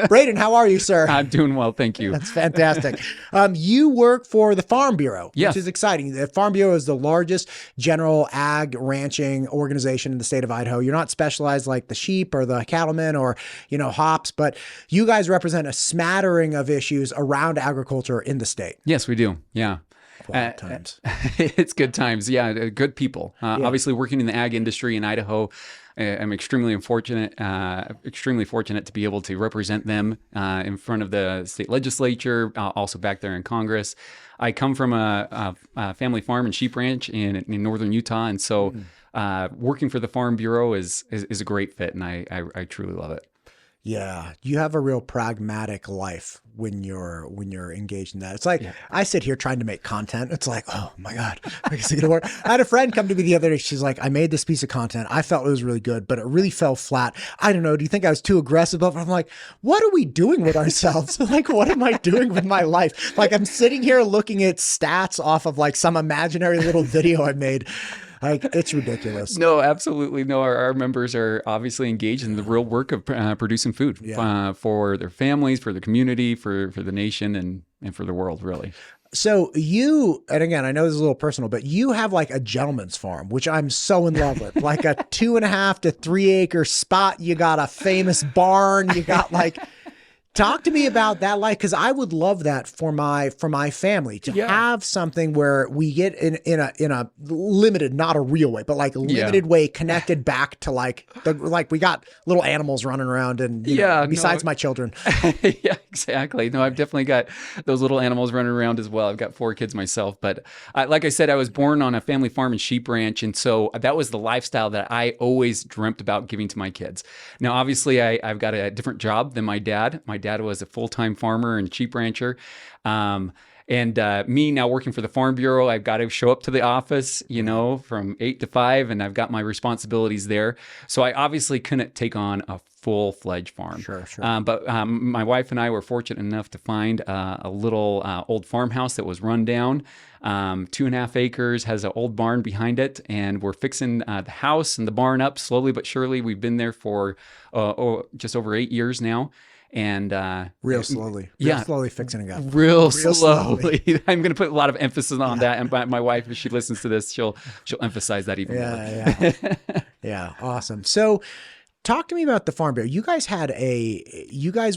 Braden, how are you, sir? I'm doing well, thank you. That's fantastic. You work for the Farm Bureau, Yes. which is exciting. The Farm Bureau is the largest general ag ranching organization in the state of Idaho. You're not specialized like the sheep or the cattlemen or, hops, but you guys represent a smattering of issues around agriculture in the state. Yes, we do. Yeah. Wild times. It's good times. Yeah. Good people. Obviously working in the ag industry in Idaho. I'm extremely fortunate to be able to represent them in front of the state legislature, also back there in Congress. I come from a family farm and sheep ranch in northern Utah, and so working for the Farm Bureau is a great fit, and I truly love it. Yeah, you have a real pragmatic life when you're engaged in that. It's like I sit here trying to make content. It's like, oh my God, is it gonna work? I had a friend come to me the other day. She's like, I made this piece of content. I felt it was really good, but it really fell flat. I don't know. Do you think I was too aggressive? I'm like, what are we doing with ourselves? Like, what am I doing with my life? Like, I'm sitting here looking at stats off of like some imaginary little video I made. Like, it's ridiculous. No, absolutely. No, our members are obviously engaged in the real work of producing food for their families, for the community, for the nation, and for the world, really. So you, and again, I know this is a little personal, but you have like a gentleman's farm, which I'm so in love with, like a 2.5 to 3 acre spot. You got a famous barn. You got like, talk to me about that life, because I would love that for my family to have something where we get in a limited, not a real way, but like limited way connected back to like we got little animals running around and besides my children. Yeah, exactly. No, I've definitely got those little animals running around as well. I've got 4 kids myself, but like I said, I was born on a family farm and sheep ranch, and so that was the lifestyle that I always dreamt about giving to my kids. Now, obviously, I've got a different job than my dad. My dad was a full-time farmer and sheep rancher. And me now working for the Farm Bureau, I've got to show up to the office, from 8 to 5, and I've got my responsibilities there. So I obviously couldn't take on a full-fledged farm. Sure. But my wife and I were fortunate enough to find a little old farmhouse that was run down, 2.5 acres, has an old barn behind it, and we're fixing the house and the barn up slowly but surely. We've been there for just over 8 years now. And real slowly fixing it up. Real slowly. I'm going to put a lot of emphasis on that. And my wife, if she listens to this, she'll emphasize that even more. Yeah. Awesome. So talk to me about the Farm Bureau. You guys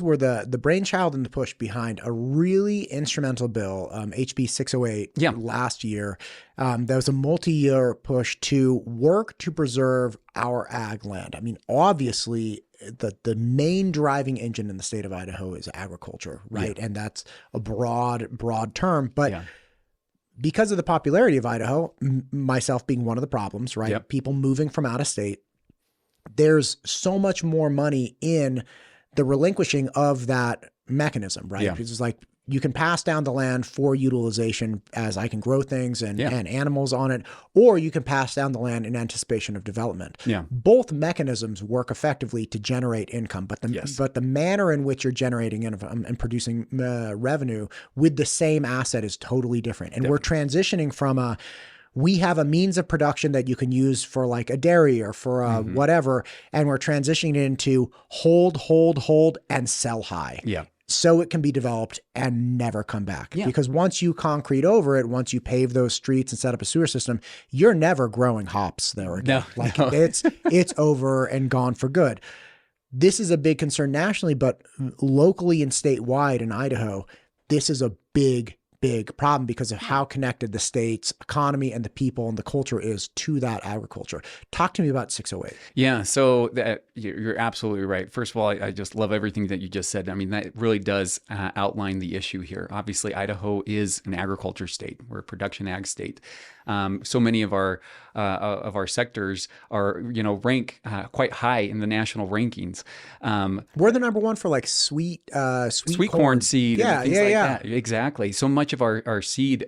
were the brainchild and the push behind a really instrumental bill, HB 608 last year. That was a multi-year push to work to preserve our ag land. I mean, obviously, the main driving engine in the state of Idaho is agriculture, right? Yeah. And that's a broad term, but because of the popularity of Idaho, myself being one of the problems, right? Yep. People moving from out of state, there's so much more money in the relinquishing of that mechanism, right? Yeah. Because it's like, you can pass down the land for utilization as I can grow things and animals on it, or you can pass down the land in anticipation of development. Yeah. Both mechanisms work effectively to generate income, but the manner in which you're generating income and producing revenue with the same asset is totally different. And we're transitioning from we have a means of production that you can use for like a dairy or for whatever, and we're transitioning into hold, and sell high. Yeah. So it can be developed and never come back. Yeah. Because once you concrete over it, once you pave those streets and set up a sewer system, you're never growing hops there again. It's over and gone for good. This is a big concern nationally, but locally and statewide in Idaho, this is a big problem because of how connected the state's economy and the people and the culture is to that agriculture. Talk to me about 608. Yeah, so you're absolutely right. First of all, I just love everything that you just said. I mean, that really does outline the issue here. Obviously, Idaho is an agriculture state. We're a production ag state. So many of our sectors are, rank quite high in the national rankings. We're the number one for like sweet corn seed. Yeah, and things like that. Exactly. So much of our seed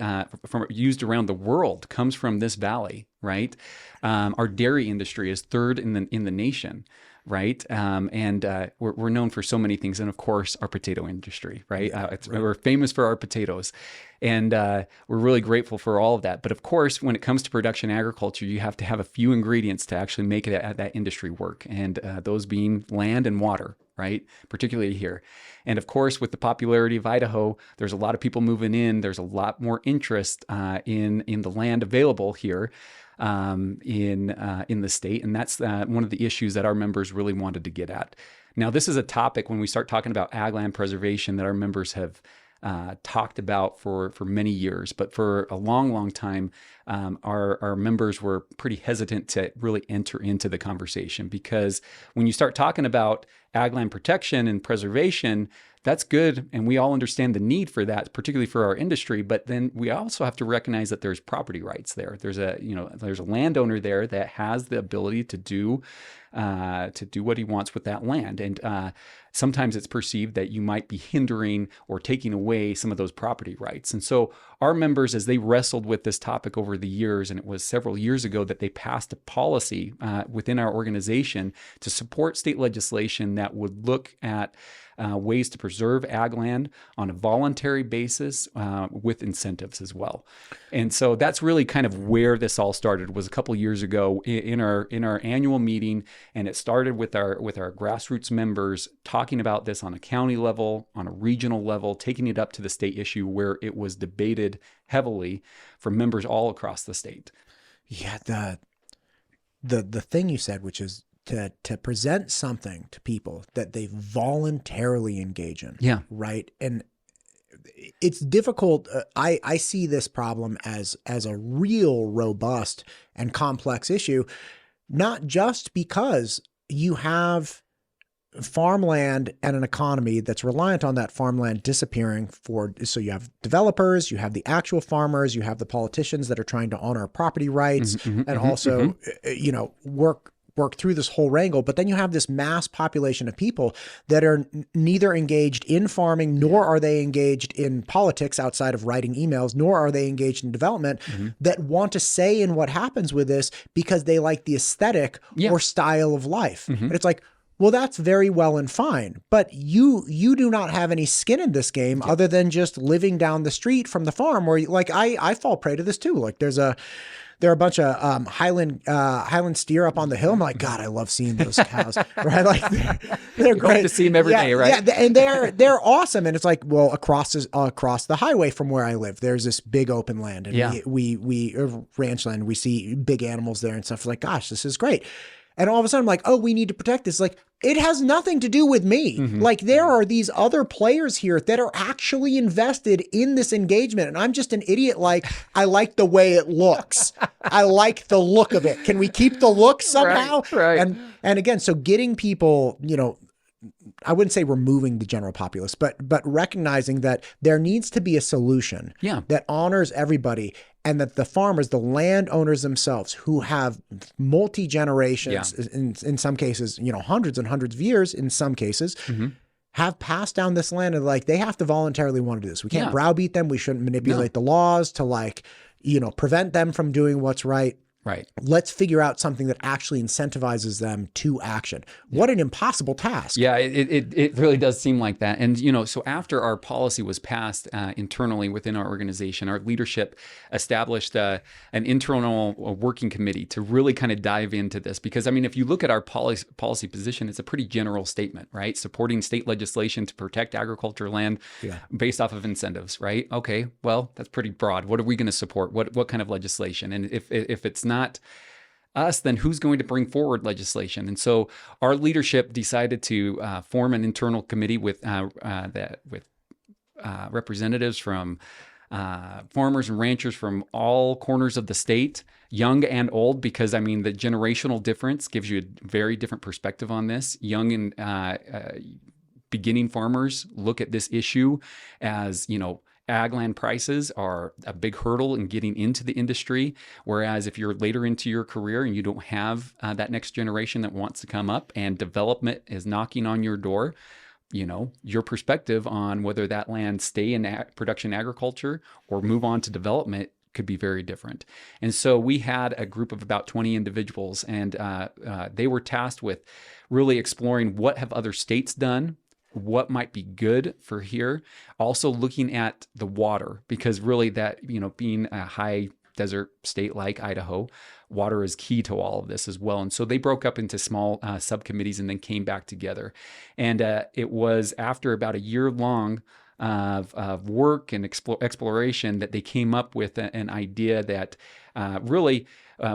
from used around the world comes from this valley, right? Our dairy industry is third in the nation. Right. And we're known for so many things. And of course, our potato industry, right? We're famous for our potatoes. And we're really grateful for all of that. But of course, when it comes to production agriculture, you have to have a few ingredients to actually make that industry work. And those being land and water, right? Particularly here. And of course, with the popularity of Idaho, there's a lot of people moving in. There's a lot more interest in the land available here in the state. And that's one of the issues that our members really wanted to get at. Now, this is a topic when we start talking about ag land preservation that our members have talked about for many years, but for a long time, our members were pretty hesitant to really enter into the conversation, because when you start talking about ag land protection and preservation, that's good, and we all understand the need for that, particularly for our industry. But then we also have to recognize that there's property rights there. There's a landowner there that has the ability to do what he wants with that land, and sometimes it's perceived that you might be hindering or taking away some of those property rights. And so our members, as they wrestled with this topic over the years, and it was several years ago that they passed a policy within our organization to support state legislation that would look at ways to preserve ag land on a voluntary basis with incentives as well. And so that's really kind of where this all started, was a couple years ago in our annual meeting. And it started with our grassroots members talking about this on a county level, on a regional level, taking it up to the state issue, where it was debated heavily from members all across the state. Yeah, the thing you said, which is to present something to people that they voluntarily engage in. Yeah. Right. And it's difficult. I see this problem as a real robust and complex issue, not just because you have farmland and an economy that's reliant on that farmland disappearing so you have developers, you have the actual farmers, you have the politicians that are trying to honor property rights and also, work through this whole wrangle. But then you have this mass population of people that are neither engaged in farming, nor are they engaged in politics outside of writing emails, nor are they engaged in development, that want to say in what happens with this because they like the aesthetic or style of life. And it's like, well, that's very well and fine, but you do not have any skin in this game other than just living down the street from the farm, where I fall prey to this too. Like there are a bunch of Highland steer up on the hill. I'm like, God, I love seeing those cows. Right? Like they're great. Hope to see them every day, right? Yeah, and they're awesome. And it's like, well, across the highway from where I live, there's this big open land, and we ranch land. We see big animals there and stuff. Like, gosh, this is great. And all of a sudden I'm like, oh, we need to protect this. Like, it has nothing to do with me. Like, there are these other players here that are actually invested in this engagement. And I'm just an idiot. Like, I like the way it looks. I like the look of it. Can we keep the look somehow? Right. And again, so getting people, I wouldn't say removing the general populace, but recognizing that there needs to be a solution that honors everybody, and that the farmers, the landowners themselves, who have multi-generations, in some cases, hundreds and hundreds of years in some cases, have passed down this land, and like, they have to voluntarily want to do this. We can't browbeat them. We shouldn't manipulate the laws to prevent them from doing what's right. Right. Let's figure out something that actually incentivizes them to action. What an impossible task. Yeah, it really does seem like that. And, so after our policy was passed internally within our organization, our leadership established an internal working committee to really kind of dive into this. Because, if you look at our policy position, it's a pretty general statement, right? Supporting state legislation to protect agriculture land based off of incentives, right? Okay, well, that's pretty broad. What are we going to support? What kind of legislation? And if it's not us, then who's going to bring forward legislation? And so our leadership decided to form an internal committee with representatives from farmers and ranchers from all corners of the state, young and old, because the generational difference gives you a very different perspective on this. Young and beginning farmers look at this issue as, ag land prices are a big hurdle in getting into the industry. Whereas if you're later into your career and you don't have that next generation that wants to come up and development is knocking on your door, your perspective on whether that land stay in production agriculture or move on to development could be very different. And so we had a group of about 20 individuals, and they were tasked with really exploring what have other states done what might be good for here. Also looking at the water, because really that, being a high desert state like Idaho, water is key to all of this as well. And so they broke up into small subcommittees and then came back together. And it was after about a year long of work and exploration that they came up with an idea that really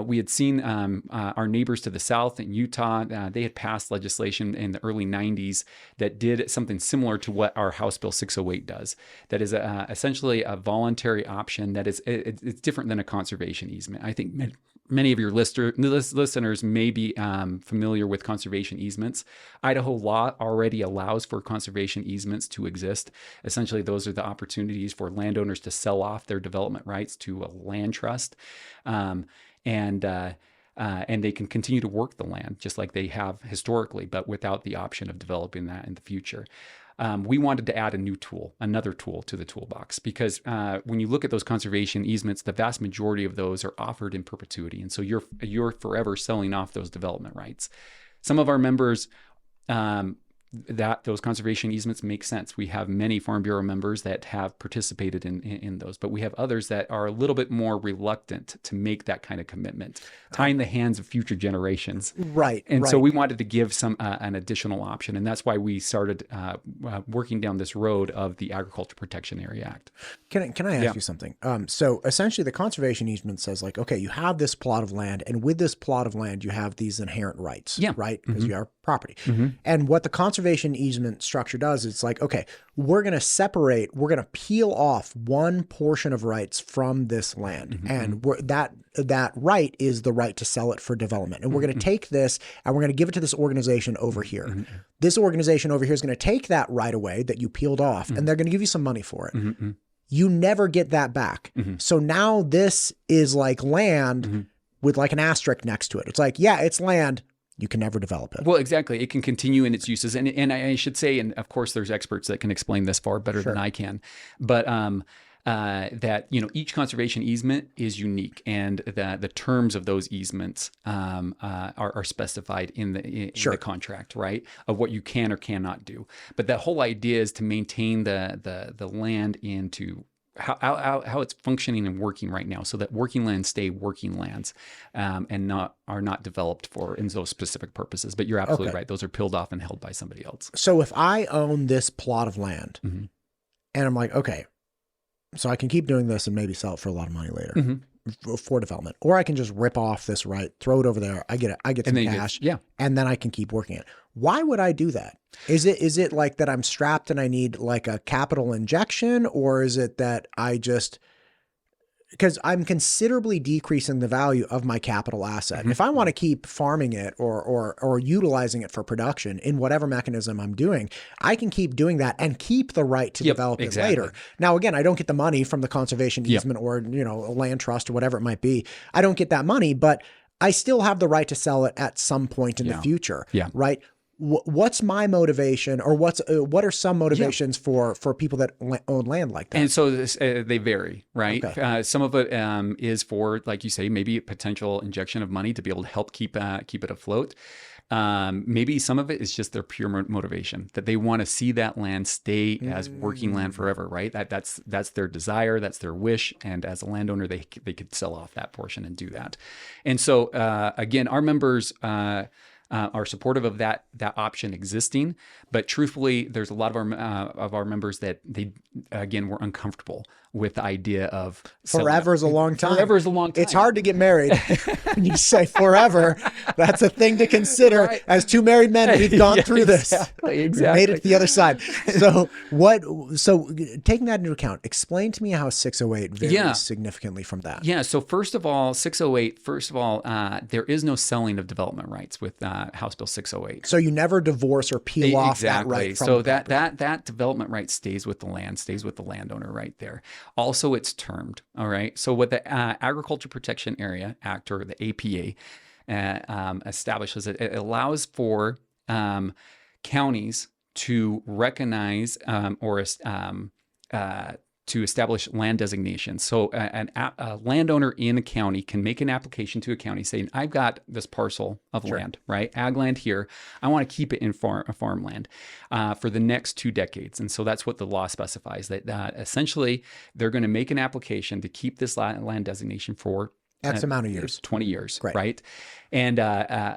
we had seen our neighbors to the south in Utah. They had passed legislation in the early 90s that did something similar to what our House Bill 608 does. That is essentially a voluntary option that is it's different than a conservation easement. I think many of your listeners may be familiar with conservation easements. Idaho law already allows for conservation easements to exist. Essentially, those are the opportunities for landowners to sell off their development rights to a land trust. And they can continue to work the land just like they have historically, but without the option of developing that in the future. We wanted to add another tool to the toolbox, because when you look at those conservation easements, the vast majority of those are offered in perpetuity. And so you're forever selling off those development rights. Some of our members, that those conservation easements make sense. We have many Farm Bureau members that have participated in those, but we have others that are a little bit more reluctant to make that kind of commitment, tying the hands of future generations. Right. And so we wanted to give some an additional option, and that's why we started working down this road of the Agriculture Protection Area Act. Can I ask you something? So essentially, the conservation easement says, like, okay, you have this plot of land, and with this plot of land, you have these inherent rights, right? Because you are property. And what the conservation easement structure does, it's like, okay, we're going to peel off one portion of rights from this land. And that right is the right to sell it for development. And we're going to take this and we're going to give it to this organization over here. This organization over here is going to take that right away that you peeled off, and they're going to give you some money for it. You never get that back. So now this is like land with like an asterisk next to it. It's like, yeah, it's land. You can never develop it. Well, exactly. It can continue in its uses. And I should say, and of course there's experts that can explain this far better than I can, but that, each conservation easement is unique, and the terms of those easements are specified in the contract, right? Of what you can or cannot do. But the whole idea is to maintain the land into how it's functioning and working right now, so that working lands stay working lands, and are not developed in those specific purposes. But you're absolutely right; those are peeled off and held by somebody else. So if I own this plot of land, and I'm like, okay, so I can keep doing this and maybe sell it for a lot of money later for development, or I can just rip off this right, throw it over there. I get some cash, and then I can keep working it. Why would I do that? Is it like that I'm strapped and I need like a capital injection, or is it that because I'm considerably decreasing the value of my capital asset. And if I want to keep farming it or utilizing it for production in whatever mechanism I'm doing, I can keep doing that and keep the right to develop it later. Now, again, I don't get the money from the conservation easement or, a land trust or whatever it might be. I don't get that money, but I still have the right to sell it at some point in the future, right? What's my motivation, or what are some motivations for people that own land like that? And so they vary, right? Okay. Some of it is for, like you say, maybe a potential injection of money to be able to help keep it afloat. Maybe some of it is just their pure motivation, that they want to see that land stay as working land forever, right? That's their desire, that's their wish, and as a landowner, they could sell off that portion and do that. And so again, our members are supportive of that option existing, but truthfully, there's a lot of our members that they again were uncomfortable with the idea of forever is a long time. Forever is a long time. It's hard to get married. When you say forever, that's a thing to consider. Right. As two married men, we've gone through this. Exactly. We made it to the other side. So taking that into account, explain to me how 608 varies significantly from that. Yeah. So first of all, 608. There is no selling of development rights with House Bill 608. So you never divorce or peel off that right from so that development right stays with the land, stays with the landowner right there. Also, it's termed. All right. So what the Agriculture Protection Area Act, or the APA, establishes, it allows for counties to recognize or to establish land designation. So a landowner in a county can make an application to a county saying, I've got this parcel of land, right? Ag land here. I want to keep it in farmland for the next 2 decades. And so that's what the law specifies, that essentially they're going to make an application to keep this land designation for X amount of years. 20 years, right? And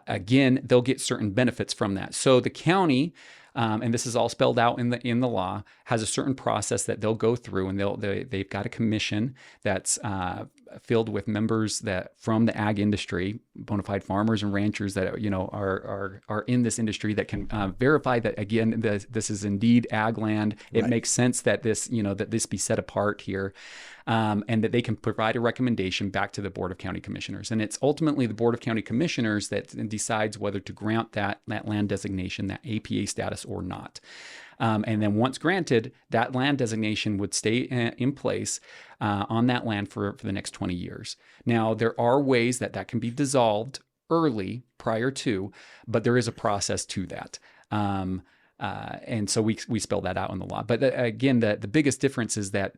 again, they'll get certain benefits from that. So the county, and this is all spelled out in the law, has a certain process that they'll go through, and they've got a commission that's filled with members that from the ag industry, bona fide farmers and ranchers that are in this industry that can verify that again this is indeed ag land. It makes sense that this be set apart here. And that they can provide a recommendation back to the Board of County Commissioners. And it's ultimately the Board of County Commissioners that decides whether to grant that land designation, that APA status or not. And then once granted, that land designation would stay in place on that land for the next 20 years. Now, there are ways that can be dissolved early prior to, but there is a process to that. And so we spell that out in the law. But again, the biggest difference is that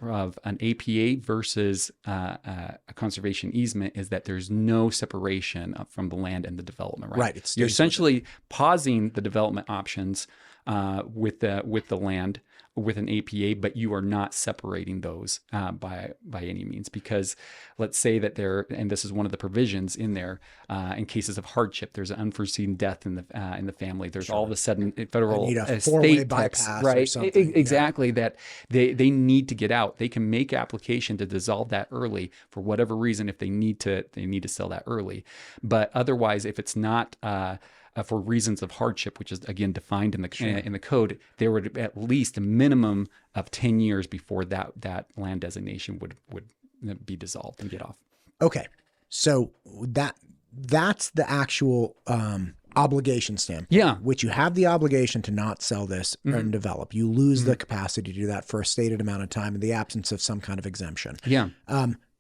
of an APA versus a conservation easement is that there's no separation from the land and the development, right? Right. You're essentially pausing the development options with the land with an APA, but you are not separating those by any means, because let's say that and this is one of the provisions in there, in cases of hardship, there's an unforeseen death in the family. There's all of a sudden federal estate tax, right? Exactly, that they need to get out. They can make application to dissolve that early for whatever reason if they need to sell that early. But otherwise, if it's not for reasons of hardship, which is again defined in the code, there would at least a minimum of 10 years before that land designation would be dissolved and get off. Okay, so that's the actual obligation stamp. Yeah, which you have the obligation to not sell this and develop. You lose the capacity to do that for a stated amount of time in the absence of some kind of exemption. Yeah.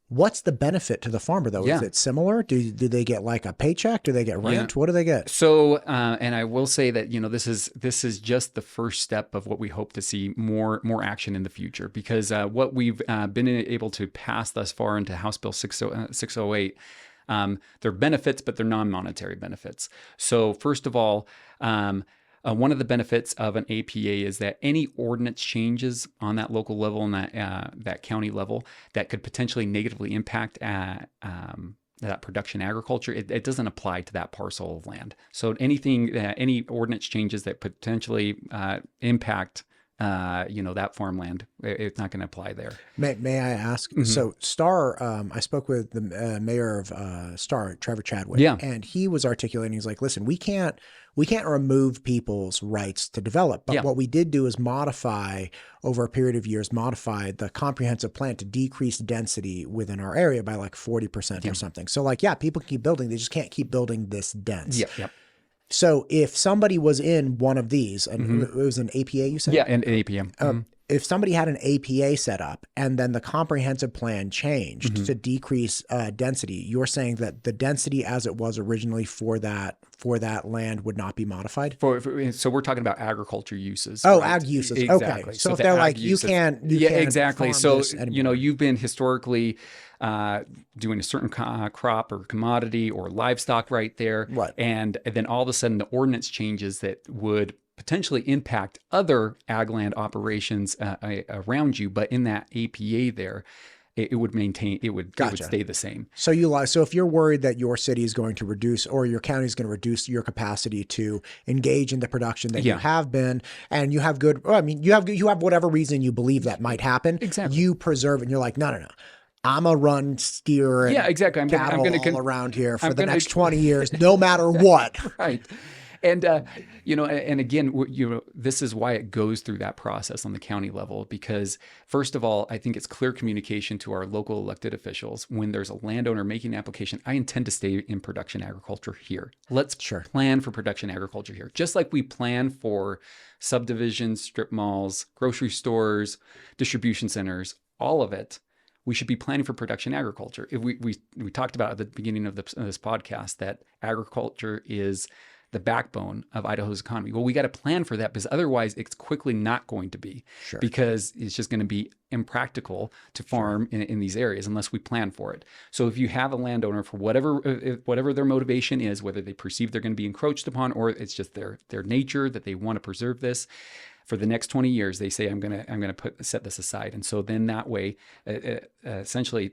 What's the benefit to the farmer, though? Is it similar? Do they get like a paycheck? Do they get rent? Yeah. What do they get? So, and I will say that this is just the first step of what we hope to see more action in the future, because what we've been able to pass thus far into House Bill 608, they're benefits, but they're non-monetary benefits. So, first of all, one of the benefits of an APA is that any ordinance changes on that local level and that county level that could potentially negatively impact that production agriculture, it doesn't apply to that parcel of land. So any ordinance changes that potentially impact that farmland, it's not going to apply there. May I ask? So Star, I spoke with the mayor of Star, Trevor Chadwick, and he was articulating, he's like, listen, we can't remove people's rights to develop, but what we did do is modify over a period of years, modify the comprehensive plan to decrease density within our area by like 40% or something. So like, people can keep building, they just can't keep building this dense. Yep. So if somebody was in one of these, and it was an APA, you said? Yeah, an APA. If somebody had an APA set up and then the comprehensive plan changed to decrease density, you're saying that the density as it was originally for that land would not be modified? So we're talking about agriculture uses. Oh, right? ag uses. Exactly. Okay. So if they're like, you can't exactly. So, anymore. You've been historically doing a certain crop or commodity or livestock right there. Right. And then all of a sudden the ordinance changes that would potentially impact other ag land operations around you. But in that APA there, it would stay the same. So if you're worried that your city is going to reduce, or your county is going to reduce your capacity to engage in the production that you have been, and you have you have whatever reason you believe that might happen, you preserve it, and you're like, no. I'm a run steer and cattle all around here for the next 20 years, no matter what. Right. And, and again, this is why it goes through that process on the county level, because first of all, I think it's clear communication to our local elected officials. When there's a landowner making an application, I intend to stay in production agriculture here. Let's plan for production agriculture here. Just like we plan for subdivisions, strip malls, grocery stores, distribution centers, all of it. We should be planning for production agriculture. If we talked about at the beginning of this podcast that agriculture is the backbone of Idaho's economy. Well, we got to plan for that because otherwise it's quickly not going to be, because it's just going to be impractical to farm in these areas unless we plan for it. So if you have a landowner, for whatever their motivation is, whether they perceive they're going to be encroached upon or it's just their nature that they want to preserve this, for the next 20 years, they say, I'm gonna set this aside. And so then that way, essentially,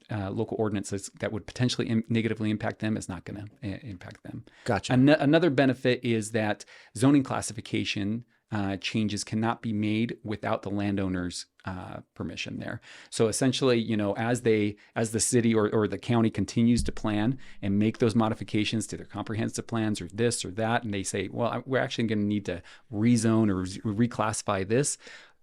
local ordinances that would potentially negatively impact them is not going to impact them. Gotcha. Another benefit is that zoning classification changes cannot be made without the landowner's permission there. So essentially, as the city or the county continues to plan and make those modifications to their comprehensive plans or this or that, and they say, well, we're actually going to need to rezone or reclassify this,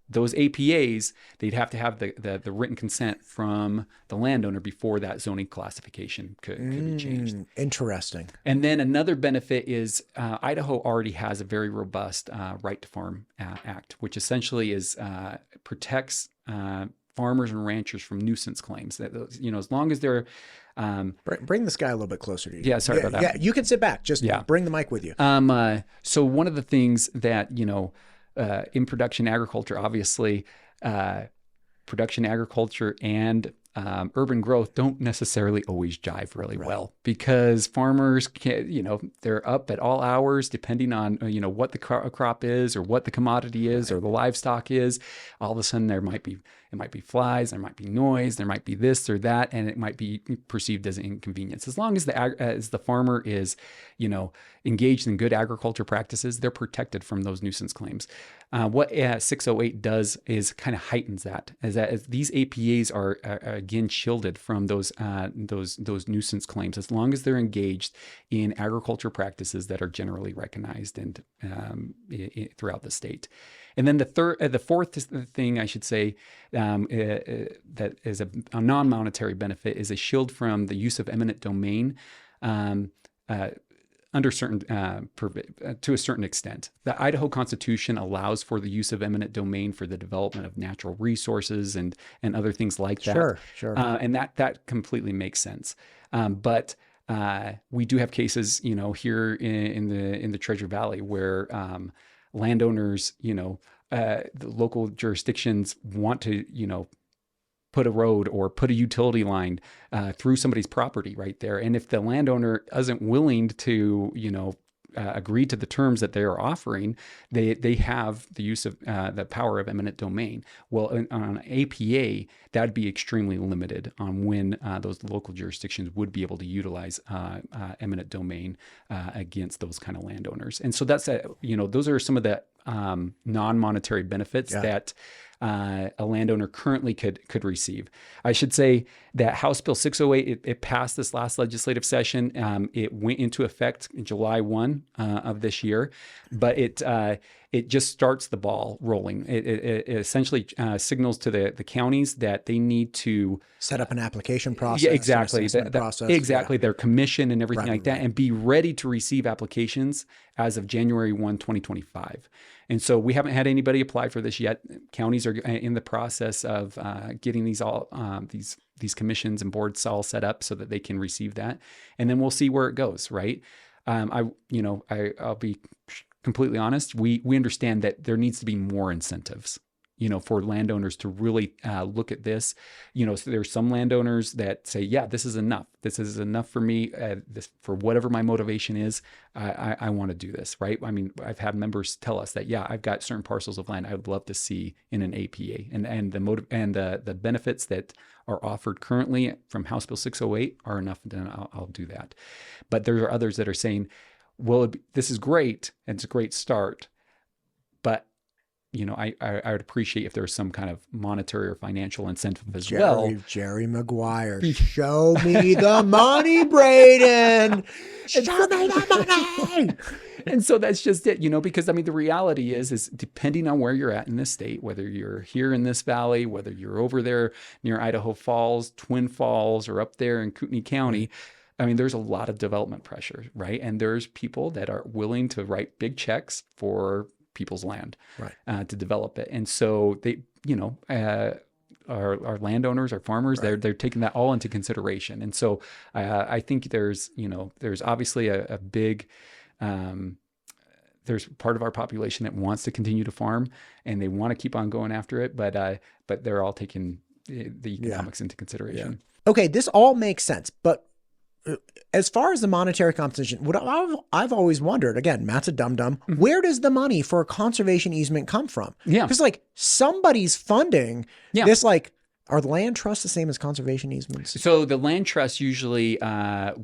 those APAs, they'd have to have the written consent from the landowner before that zoning classification could be changed. Interesting. And then another benefit is Idaho already has a very robust Right to Farm Act, which essentially protects farmers and ranchers from nuisance claims. That as long as they're bring this guy a little bit closer to you. Yeah, sorry about that. Yeah, you can sit back. Just bring the mic with you. So one of the things that in production agriculture, obviously, production agriculture and urban growth don't necessarily always jive really well, because farmers can't, they're up at all hours depending on, what the crop is or what the commodity is or the livestock is. All of a sudden it might be flies, there might be noise, there might be this or that, and it might be perceived as an inconvenience. As long as the farmer is, engaged in good agriculture practices, they're protected from those nuisance claims. What 608 does is kind of heightens that, as these APAs are again shielded from those nuisance claims, as long as they're engaged in agriculture practices that are generally recognized and throughout the state. And then the fourth thing I should say that is a non-monetary benefit is a shield from the use of eminent domain. Under certain, to a certain extent. The Idaho Constitution allows for the use of eminent domain for the development of natural resources and other things like that. Sure. And that completely makes sense. But we do have cases, here in the Treasure Valley where landowners, the local jurisdictions want to, put a road or put a utility line through somebody's property right there. And if the landowner isn't willing to, agree to the terms that they are offering, they have the use of the power of eminent domain. Well, on APA, that'd be extremely limited on when those local jurisdictions would be able to utilize eminent domain against those kind of landowners. And so that's those are some of the non-monetary benefits that a landowner currently could receive. I should say that House Bill 608, it passed this last legislative session. It went into effect July 1 of this year, but it just starts the ball rolling. It essentially signals to the counties that they need to set up an application process. Yeah, exactly. Process. Exactly. Their commission and everything like that, and be ready to receive applications as of January 1, 2025. And so we haven't had anybody apply for this yet. Counties are in the process of getting these commissions and boards all set up so that they can receive that, and then we'll see where it goes. Right? I'll be completely honest. We understand that there needs to be more incentives, for landowners to really look at this. So there's some landowners that say, yeah, this is enough. This is enough for me. For whatever my motivation is, I want to do this, right? I mean, I've had members tell us that, yeah, I've got certain parcels of land I would love to see in an APA, and the benefits that are offered currently from House Bill 608 are enough. Then I'll do that. But there are others that are saying, well, this is great, and it's a great start, but I would appreciate if there was some kind of monetary or financial incentive as well. Jerry Maguire, show me the money, Braden. Show me the money. And so that's just it, because the reality is depending on where you're at in this state, whether you're here in this valley, whether you're over there near Idaho Falls, Twin Falls, or up there in Kootenai County, there's a lot of development pressure, right? And there's people that are willing to write big checks for people's land, right, to develop it. And so they, our landowners, our farmers, right, they're taking that all into consideration. And so I think there's obviously a big there's part of our population that wants to continue to farm and they want to keep on going after it, but they're all taking the economics into consideration. Yeah. Okay, this all makes sense, but as far as the monetary compensation, what I've always wondered, again, Matt's a dum-dum, where does the money for a conservation easement come from? Yeah. Because like somebody's funding this, like, are the land trusts the same as conservation easements? So the land trusts usually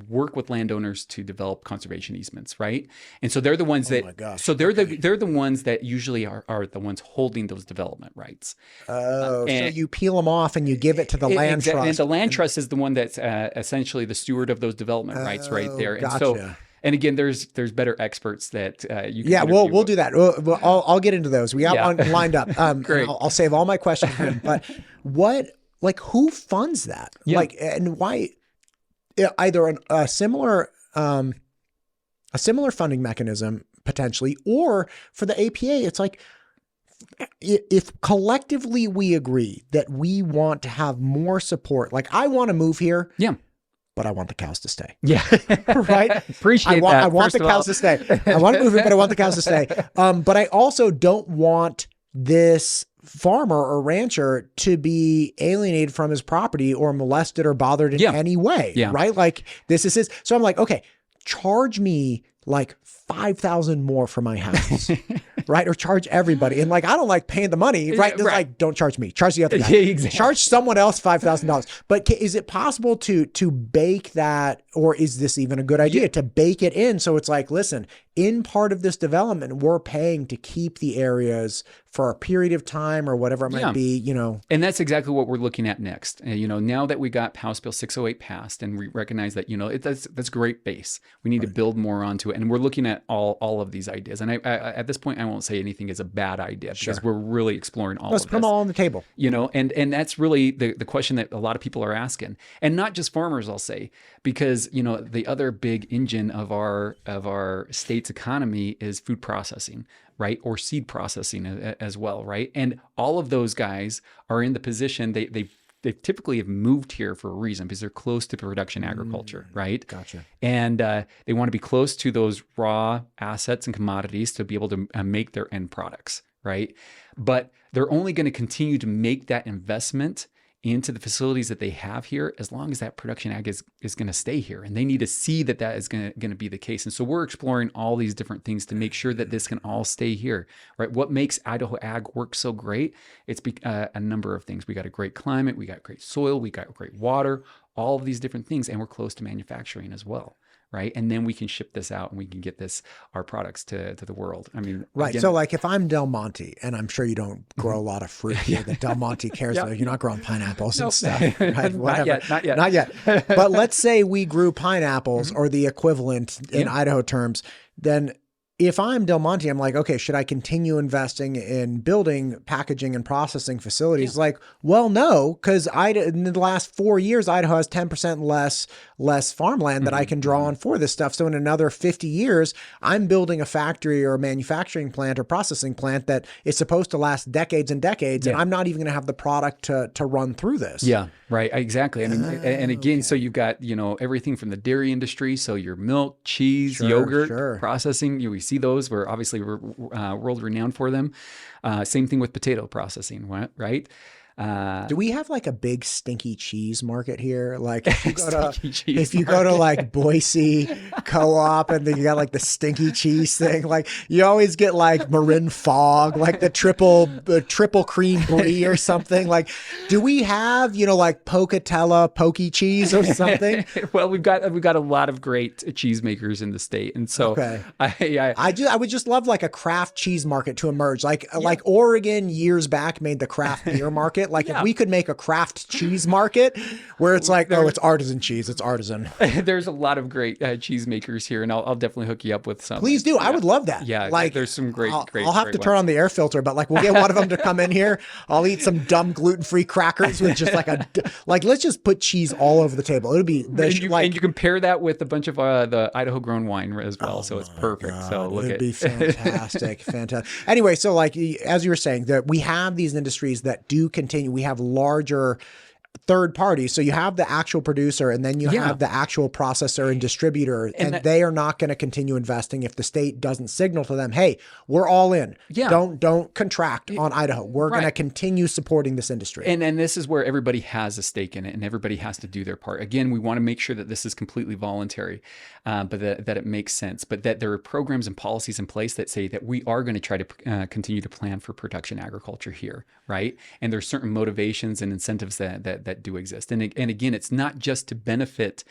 work with landowners to develop conservation easements, right? And so they're the ones that. Oh my gosh. So they're the ones that usually are the ones holding those development rights. Oh, so you peel them off and you give it to the land trust. And the land trust is the one that's essentially the steward of those development rights, right there. And so. And again, there's better experts that you can we'll do that. I'll get into those. We got one lined up. Great. I'll save all my questions for him. But who funds that? Yeah. Like, and why? Either a similar funding mechanism potentially, or for the APA, it's like, if collectively we agree that we want to have more support, like I want to move here. Yeah. But I want the cows to stay. Yeah. Right. Appreciate that. I want the cows to stay. I want to move it, but I want the cows to stay. But I also don't want this farmer or rancher to be alienated from his property or molested or bothered in any way. Yeah. Right. Like this is his. So I'm like, okay, charge me like $5,000 more for my house. Right. Or charge everybody. And like, I don't like paying the money. Right. It's like, don't charge me, charge the other guy. Exactly. Charge someone else $5,000. But is it possible to bake that, or is this even a good idea to bake it in? So it's like, listen, in part of this development, we're paying to keep the areas for a period of time or whatever it might be, And that's exactly what we're looking at next. Now that we got House Bill 608 passed and we recognize that, that's great base. We need to build more onto it. And we're looking at all of these ideas. And I at this point, I won't say anything is a bad idea because we're really exploring all of this. Let's put them all on the table. And that's really the question that a lot of people are asking. And not just farmers, I'll say, because, the other big engine of our state's economy is food processing, right? Or seed processing as well, right? And all of those guys are in the position, they typically have moved here for a reason because they're close to production agriculture, right? Gotcha. And they want to be close to those raw assets and commodities to be able to make their end products, right? But they're only going to continue to make that investment into the facilities that they have here as long as that production ag is going to stay here. And they need to see that is going to be the case. And so we're exploring all these different things to make sure that this can all stay here, right? What makes Idaho ag work so great? It's a number of things. We got a great climate, we got great soil, we got great water, all of these different things. And we're close to manufacturing as well. Right. And then we can ship this out and we can get our products to the world. I mean, right. Again, so like if I'm Del Monte, and I'm sure you don't grow a lot of fruit here that Del Monte cares about, you're not growing pineapples and stuff. Right? Not yet. But let's say we grew pineapples or the equivalent in Idaho terms, then if I'm Del Monte, I'm like, okay, should I continue investing in building, packaging, and processing facilities? Like, well, no, because in the last 4 years, Idaho has 10% less farmland that I can draw on for this stuff. So in another 50 years, I'm building a factory or a manufacturing plant or processing plant that is supposed to last decades and decades, and I'm not even going to have the product to run through this. Yeah, right, exactly. I mean, and again, so you've got everything from the dairy industry, so your milk, cheese, yogurt processing. We see those. We're obviously world renowned for them. Same thing with potato processing, right? Do we have like a big stinky cheese market here? Like if you go to like Boise Co-op and then you got like the stinky cheese thing, like you always get like Marin Fog, like the triple cream brie or something. Like, do we have, like Pocatella pokey cheese or something? Well, we've got a lot of great cheesemakers in the state. And so I would just love like a craft cheese market to emerge. Like Oregon years back made the craft beer market. Like if we could make a craft cheese market where it's like, it's artisan cheese, it's artisan. There's a lot of great cheesemakers here, and I'll definitely hook you up with some. Please do. I would love that. Yeah, like there's some great. I'll have to turn on the air filter, but like we'll get one of them to come in here. I'll eat some dumb gluten-free crackers with just let's just put cheese all over the table. It'll be and you can pair that with a bunch of the Idaho grown wine as well, so it's perfect. God, so it'd be fantastic, fantastic. Anyway, so like as you were saying, that we have these industries that do continue. We have larger third parties. So you have the actual producer, and then you have the actual processor and distributor, and they are not going to continue investing if the state doesn't signal to them, hey, we're all in. Don't contract on Idaho. We're going to continue supporting this industry. And this is where everybody has a stake in it, and everybody has to do their part. Again, we want to make sure that this is completely voluntary, but that it makes sense, but that there are programs and policies in place that say that we are going to try to continue to plan for production agriculture here, right? And there's certain motivations and incentives that do exist. And again, it's not just to benefit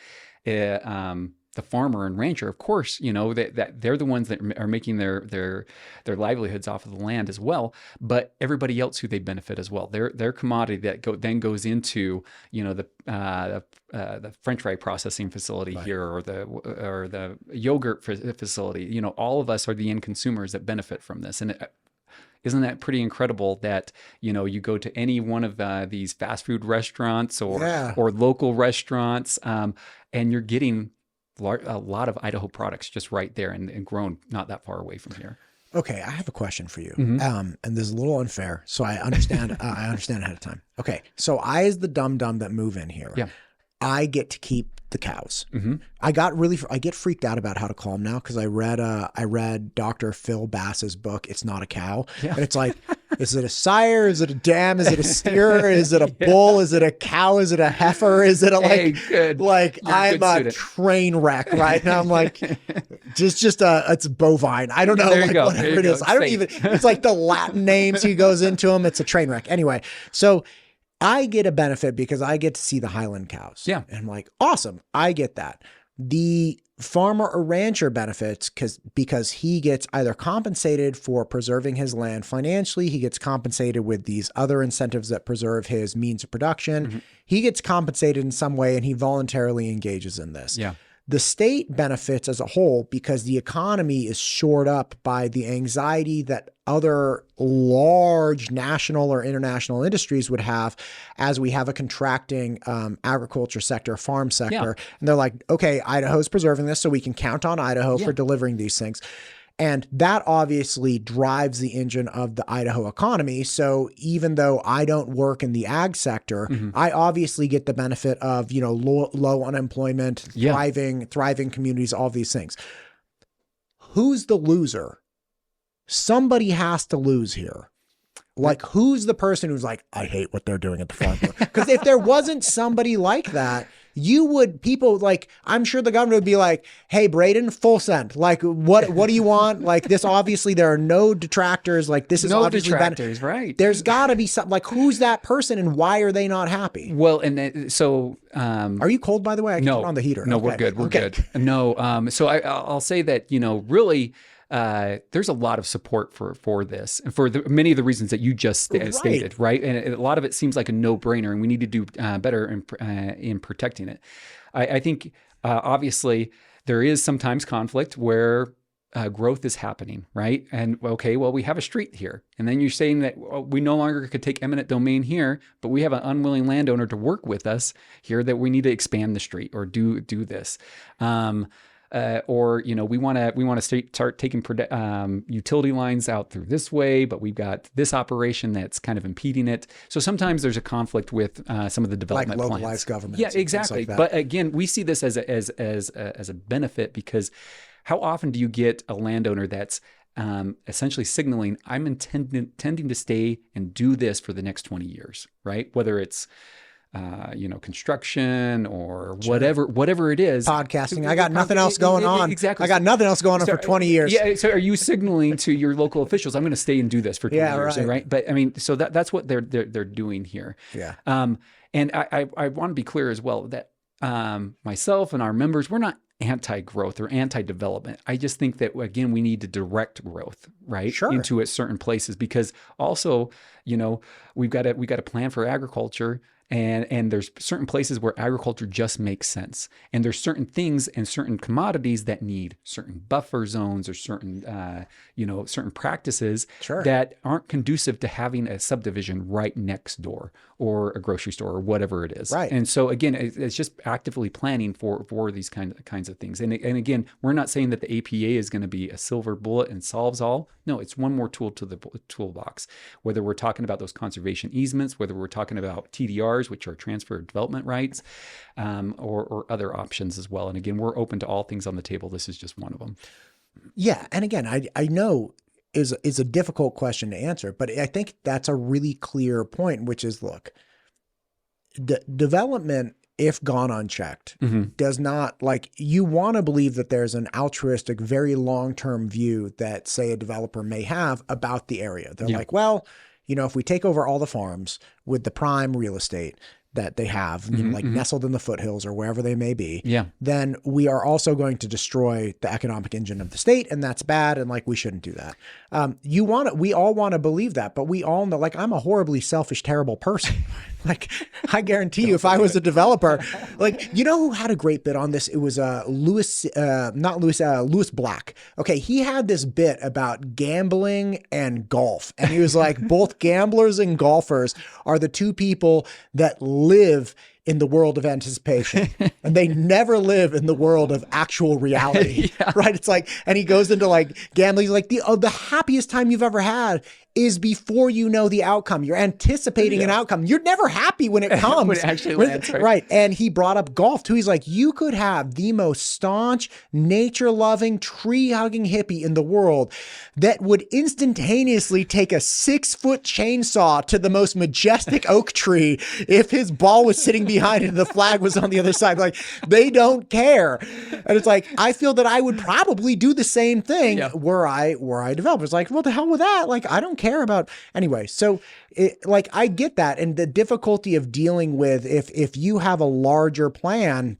the farmer and rancher. Of course, that they're the ones that are making their livelihoods off of the land as well, but everybody else who they benefit as well. Their commodity that then goes into the French fry processing facility here, or the yogurt facility. All of us are the end consumers that benefit from this. And isn't that pretty incredible that, you go to any one of these fast food restaurants or local restaurants, and you're getting a lot of Idaho products just right there and grown not that far away from here. Okay, I have a question for you. And this is a little unfair, so I understand. I understand ahead of time. Okay, so I, as the dum that move in here, I get to keep the cows. I get freaked out about how to call them now, because I read Dr. Phil Bass's book, It's Not a Cow. And it's like, is it a sire? Is it a dam? Is it a steer? Is it a bull? Is it a cow? Is it a heifer? Is it I'm a train wreck right now. I'm like, it's bovine. I don't know, whatever it is. I don't even, it's like the Latin names he goes into them. It's a train wreck. Anyway, so I get a benefit because I get to see the Highland cows. And I'm like, awesome. I get that. The farmer or rancher benefits because he gets either compensated for preserving his land financially. He gets compensated with these other incentives that preserve his means of production. He gets compensated in some way, and he voluntarily engages in this. The state benefits as a whole because the economy is shored up by the anxiety that other large national or international industries would have as we have a contracting agriculture sector, farm sector. And they're like, okay, Idaho's preserving this, so we can count on Idaho for delivering these things. And that obviously drives the engine of the Idaho economy. So even though I don't work in the ag sector, I obviously get the benefit of, low unemployment, thriving communities, all these things. Who's the loser? Somebody has to lose here. Like, who's the person who's like, I hate what they're doing at the farm? Because if there wasn't somebody like that, I'm sure the government would be like, hey, Braden, full send. Like, what do you want? Like, this, obviously there are no detractors. Like, this is no obviously detractors, right? There's got to be something, like, who's that person and why are they not happy? Well, and so, are you cold, by the way? I can turn on the heater. No, okay. We're good. We're good. No. So I'll say that, really, there's a lot of support for this, and for many of the reasons that you just stated, right? And a lot of it seems like a no-brainer, and we need to do better in protecting it. I think obviously there is sometimes conflict where growth is happening, right? And okay, well, we have a street here, and then you're saying that we no longer could take eminent domain here, but we have an unwilling landowner to work with us here that we need to expand the street or do this. Or we want to start taking utility lines out through this way, but we've got this operation that's kind of impeding it. So sometimes there's a conflict with some of the development like plans. localized governments. Yeah, exactly. Like, but again, we see this as a benefit, because how often do you get a landowner that's essentially signaling, I'm intending to stay and do this for the next 20 years, right? Whether it's construction or whatever it is. Podcasting. I got nothing else going on. Exactly. I got nothing else going on for 20 years. Yeah. So are you signaling to your local officials, I'm going to stay and do this for 20 years, right? But I mean, so that's what they're doing here. Yeah. And I want to be clear as well that myself and our members, we're not anti-growth or anti-development. I just think that, again, we need to direct growth, right? Sure. Into certain places, because also, we've got to plan for agriculture. And there's certain places where agriculture just makes sense. And there's certain things and certain commodities that need certain buffer zones or certain, certain practices that aren't conducive to having a subdivision right next door or a grocery store or whatever it is. Right. And so again, it's just actively planning for these kinds of things. And again, we're not saying that the APA is going to be a silver bullet and solves all. No, it's one more tool to the toolbox. Whether we're talking about those conservation easements, whether we're talking about TDRs, TDRs, which are transfer development rights, or other options as well. And again, we're open to all things on the table. This is just one of them. Yeah. And again, I know is a difficult question to answer, but I think that's a really clear point, which is, look, development, if gone unchecked, does not, like, you want to believe that there's an altruistic, very long-term view that, say, a developer may have about the area. They're like, well, if we take over all the farms with the prime real estate that they have, like nestled in the foothills or wherever they may be, then we are also going to destroy the economic engine of the state, and that's bad, and like we shouldn't do that. We all want to believe that, but we all know, like, I'm a horribly selfish, terrible person. Like, I guarantee you, if I was a developer, like, who had a great bit on this? It was Lewis Black. Okay, he had this bit about gambling and golf, and he was like, both gamblers and golfers are the two people that live in the world of anticipation, and they never live in the world of actual reality, right? It's like, and he goes into like gambling. He's like, the happiest time you've ever had is before you know the outcome. You're anticipating an outcome. You're never happy when it comes. When it actually lands, right? And he brought up golf too. He's like, you could have the most staunch, nature-loving, tree-hugging hippie in the world that would instantaneously take a 6-foot chainsaw to the most majestic oak tree if his ball was sitting behind it and the flag was on the other side. Like, they don't care. And it's like, I feel that I would probably do the same thing were I develop. It's like, well, the hell with that. Like, I don't care about anyway. So I get that. And the difficulty of dealing with, if you have a larger plan,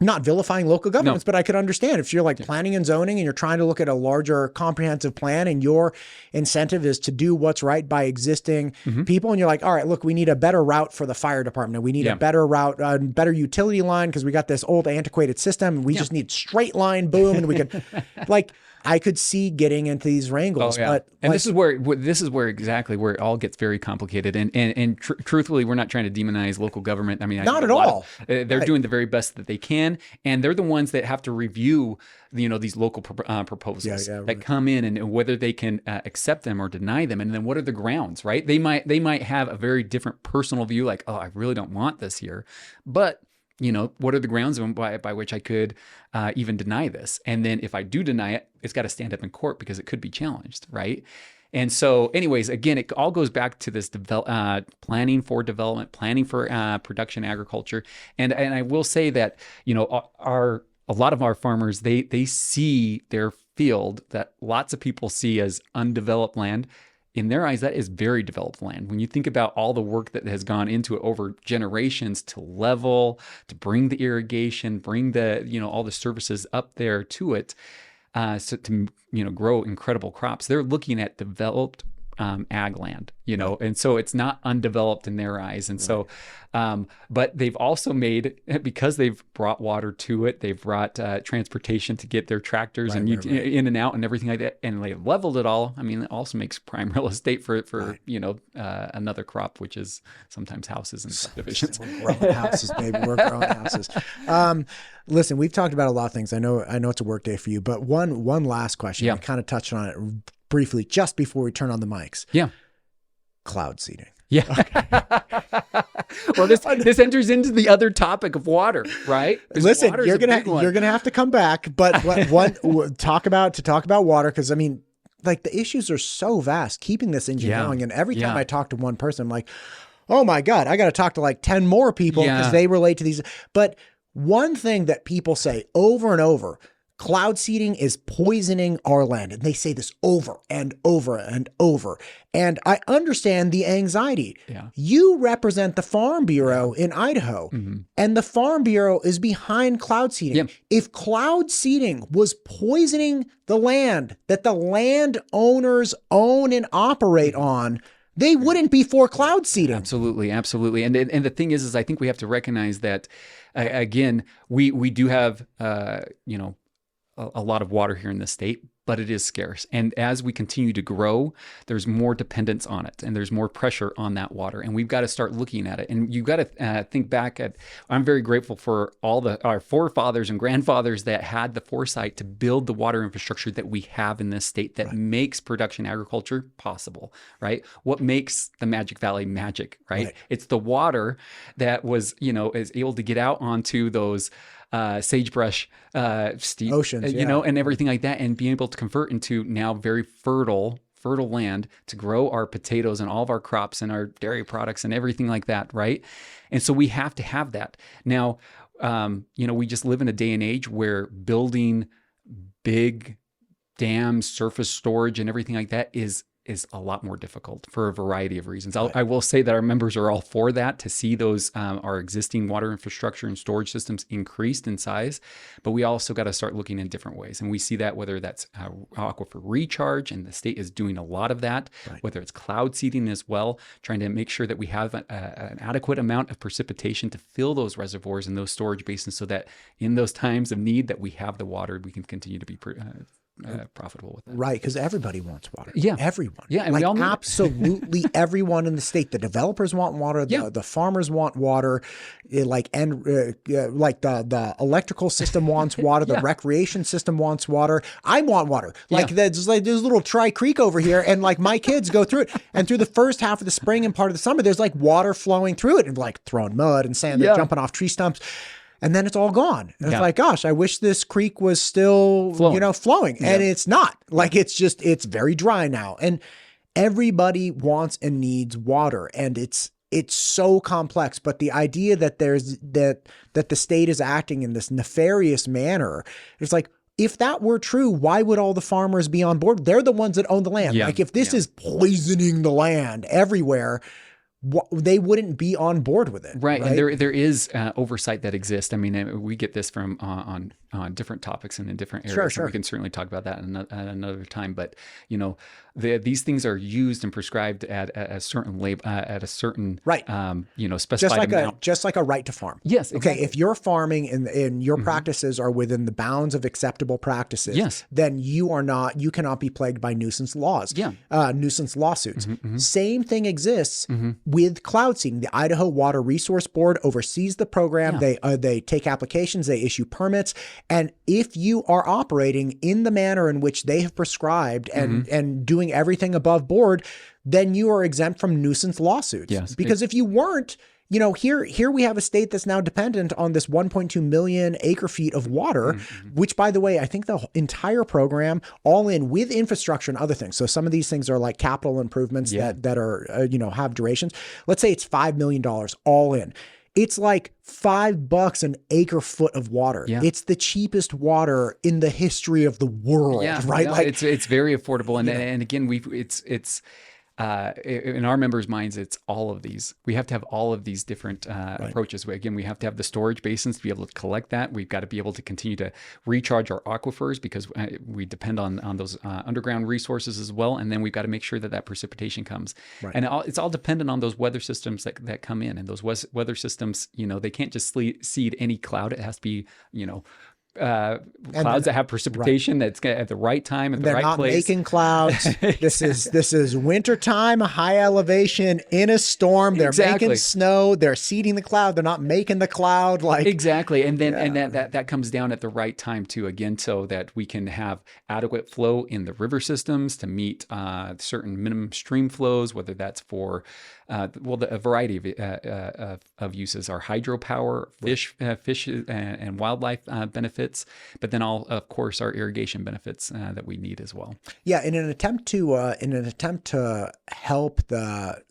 not vilifying local governments, but I could understand if you're like planning and zoning and you're trying to look at a larger comprehensive plan and your incentive is to do what's right by existing people. And you're like, all right, look, we need a better route for the fire department. We need a better route, better utility line, because we got this old antiquated system and we just need straight line, boom. And we could like, I could see getting into these wrangles, but and this is where exactly where it all gets very complicated. And truthfully, we're not trying to demonize local government. I mean, not at all. They're doing the very best that they can, and they're the ones that have to review, these local proposals that come in, and whether they can accept them or deny them, and then what are the grounds, right? They might have a very different personal view, like, oh, I really don't want this here, but what are the grounds by which I could even deny this? And then if I do deny it, it's got to stand up in court because it could be challenged, right? And so anyways, again, it all goes back to this planning for development, planning for production agriculture. And I will say that, a lot of our farmers, they see their field that lots of people see as undeveloped land. In their eyes, that is very developed land. When you think about all the work that has gone into it over generations to level, to bring the irrigation, bring the, all the services up there to it, so to, grow incredible crops, they're looking at developed ag land, and so it's not undeveloped in their eyes. And so, but they've also made, because they've brought water to it, they've brought transportation to get their tractors in and out and everything like that, and they leveled it all. I mean, it also makes prime real estate for another crop, which is sometimes houses and subdivisions. We're growing houses, baby. We're growing houses. Listen, we've talked about a lot of things. I know it's a work day for you, but one last question. I kind of touched on it briefly just before we turn on the mics. Cloud seeding. Well, this enters into the other topic of water, right? Listen, you're gonna have to come back, but talk about water, because I mean, like, the issues are so vast keeping this engine going, and every time I talk to one person, I'm like, oh my God, I got to talk to like 10 more people because they relate to these. But one thing that people say over and over, cloud seeding is poisoning our land. And they say this over and over and over. And I understand the anxiety. You represent the Farm Bureau in Idaho, and the Farm Bureau is behind cloud seeding. If cloud seeding was poisoning the land that the landowners own and operate on, they wouldn't be for cloud seeding. Absolutely. And the thing is I think we have to recognize that, again, we do have, a lot of water here in the state, but it is scarce. And as we continue to grow, there's more dependence on it and there's more pressure on that water. And we've got to start looking at it. And you've got to think back at, I'm very grateful for all our forefathers and grandfathers that had the foresight to build the water infrastructure that we have in this state that makes production agriculture possible, right? What makes the Magic Valley magic, right? It's the water that was, is able to get out onto those sagebrush, steep oceans, and everything like that, and being able to convert into now very fertile land to grow our potatoes and all of our crops and our dairy products and everything like that, right? And so we have to have that. Now, we just live in a day and age where building big dams, surface storage, and everything like that is a lot more difficult for a variety of reasons. I will say that our members are all for that, to see those our existing water infrastructure and storage systems increased in size, but we also got to start looking in different ways. And we see that whether that's aquifer recharge, and the state is doing a lot of that, whether it's cloud seeding as well, trying to make sure that we have an adequate amount of precipitation to fill those reservoirs and those storage basins, so that in those times of need that we have the water, we can continue to be profitable with that. Right, because everybody wants water. Yeah. Everyone. Yeah, and like we all need absolutely everyone in the state. The developers want water. The farmers want water. Like the electrical system wants water. The recreation system wants water. I want water. There's little Tri Creek over here, and like my kids go through it. And through the first half of the spring and part of the summer, there's like water flowing through it, and like throwing mud and sand. They're jumping off tree stumps. And then it's all gone. And it's like, gosh, I wish this creek was still, flowing. Yeah. And it's not. Like, it's very dry now. And everybody wants and needs water. And it's so complex. But the idea that that the state is acting in this nefarious manner, it's like, if that were true, why would all the farmers be on board? They're the ones that own the land. Yeah. Like, if this is poisoning the land everywhere, they wouldn't be on board with it. Right. And there is oversight that exists. I mean, we get this from on different topics and in different areas. Sure. We can certainly talk about that at another time. But, these things are used and prescribed at a certain specified amount. Just like a right to farm. Yes. Exactly. Okay. If you're farming and your practices are within the bounds of acceptable practices, then you cannot be plagued by nuisance laws. Yeah. Nuisance lawsuits. Same thing exists with cloud seeding. The Idaho Water Resource Board oversees the program. They take applications, they issue permits. And if you are operating in the manner in which they have prescribed and doing everything above board, then you are exempt from nuisance lawsuits. Yes. Because if you weren't, here we have a state that's now dependent on this 1.2 million acre feet of water, which, by the way, I think the entire program, all in with infrastructure and other things. So some of these things are like capital improvements that are, have durations. Let's say it's $5 million all in. It's like $5 an acre foot of water. Yeah. It's the cheapest water in the history of the world, right? No, it's very affordable. And again, it's in our members' minds, it's all of these. We have to have all of these different approaches. Again, we have to have the storage basins to be able to collect that. We've got to be able to continue to recharge our aquifers, because we depend on those underground resources as well. And then we've got to make sure that precipitation comes. Right. And it's all dependent on those weather systems that come in. And those weather systems, they can't just seed any cloud. It has to be, clouds that have precipitation that's at the right time at the right place. They're not making clouds. This is winter time, high elevation in a storm. They're making snow. They're seeding the cloud. They're not making the cloud. Exactly. And then and that comes down at the right time too, again, so that we can have adequate flow in the river systems to meet certain minimum stream flows, whether that's for a variety of uses. Our hydropower, fish and wildlife benefits, but then of course our irrigation benefits that we need as well. Yeah, in an attempt to help the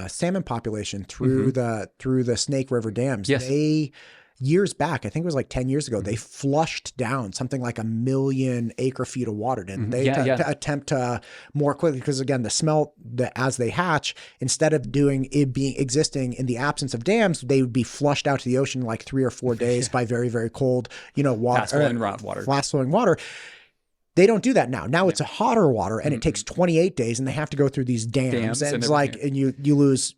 salmon population through the Snake River dams, they years back, I think it was like 10 years ago, they flushed down something like 1 million acre feet of water, didn't they? To attempt to more quickly, because again, the smelt, as they hatch, instead of existing in the absence of dams, they would be flushed out to the ocean in like 3 or 4 days by very, very cold, water. Fast flowing water. Fast flowing water. They don't do that now. Now it's a hotter water, and it takes 28 days, and they have to go through these dams and it's like, and you lose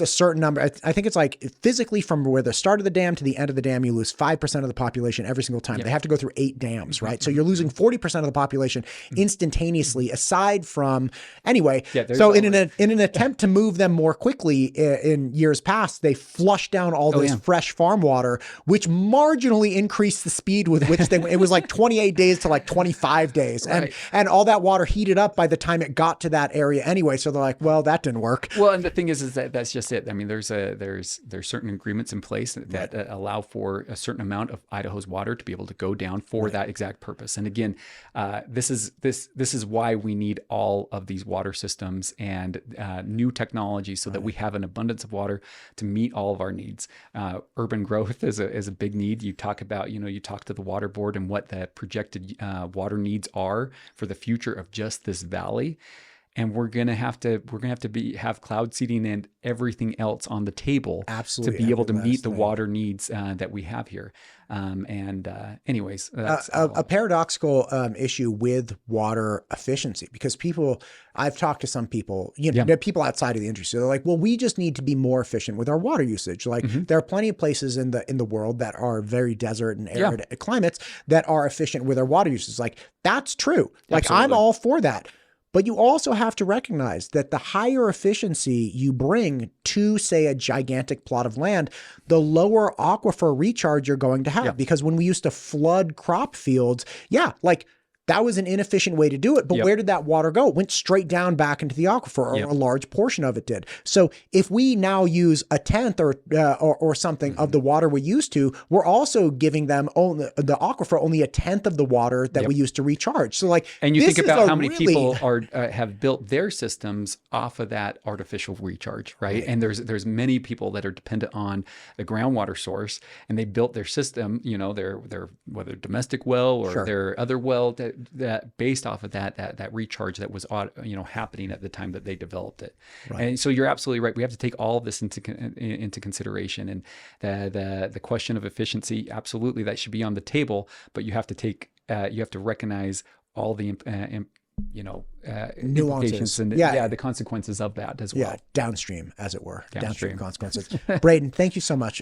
a certain number. I think it's like physically from where the start of the dam to the end of the dam, you lose 5% of the population every single time. They have to go through 8 dams, right? So you're losing 40% of the population instantaneously. Aside from so in an attempt to move them more quickly in years past, they flushed down all this fresh farm water, which marginally increased the speed with which it was like 28 days to like 25 days. And all that water heated up by the time it got to that area anyway. So they're like, well, that didn't work. Well, and the thing is that that's just it. I mean, there's certain agreements in place that allow for a certain amount of Idaho's water to be able to go down for that exact purpose. And again, this is why we need all of these water systems and new technology so that we have an abundance of water to meet all of our needs. Urban growth is a big need. You talk about, you talk to the water board and what the projected water needs are for the future of just this valley. And we're gonna have to have cloud seeding and everything else on the table to be able to meet the water needs that we have here. Anyways, that's a paradoxical issue with water efficiency, because I've talked to some people, people outside of the industry. They're like, well, we just need to be more efficient with our water usage. Like there are plenty of places in the world that are very desert and arid climates that are efficient with our water usage. Like that's true. Like I'm all for that. But you also have to recognize that the higher efficiency you bring to, say, a gigantic plot of land, the lower aquifer recharge you're going to have. Because when we used to flood crop fields, that was an inefficient way to do it. But where did that water go? It went straight down back into the aquifer, or a large portion of it did. So if we now use a tenth or something of the water we used to, we're also giving them the aquifer only a tenth of the water that we used to recharge. So and you think about how many people have built their systems off of that artificial recharge, right? And there's many people that are dependent on the groundwater source, and they built their system, their whether domestic well or their other well that based off of that recharge that was happening at the time that they developed it. And so you're absolutely right. We have to take all of this into consideration, and the question of efficiency, absolutely, that should be on the table. But you have to recognize all the nuances and the consequences of that as well. Downstream, as it were. Downstream consequences. Braden, thank you so much.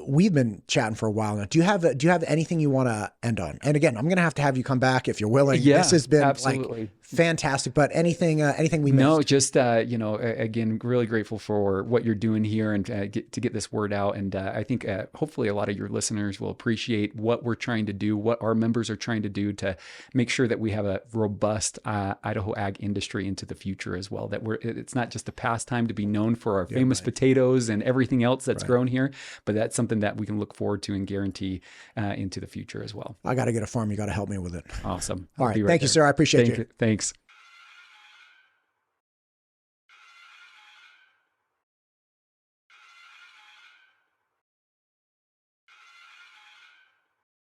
We've been chatting for a while now. Do you have anything you want to end on? And again, I'm going to have you come back if you're willing. This has been absolutely fantastic. But anything we missed? No, just again, really grateful for what you're doing here and to get this word out. And I think hopefully a lot of your listeners will appreciate what we're trying to do, what our members are trying to do to make sure that we have a robust Idaho ag industry into the future as well. That it's not just a pastime to be known for our famous potatoes and everything else that's grown here, but that's something that we can look forward to and guarantee into the future as well. I got to get a farm. You got to help me with it. Awesome. All right. Thank you, sir. I appreciate you. Thanks.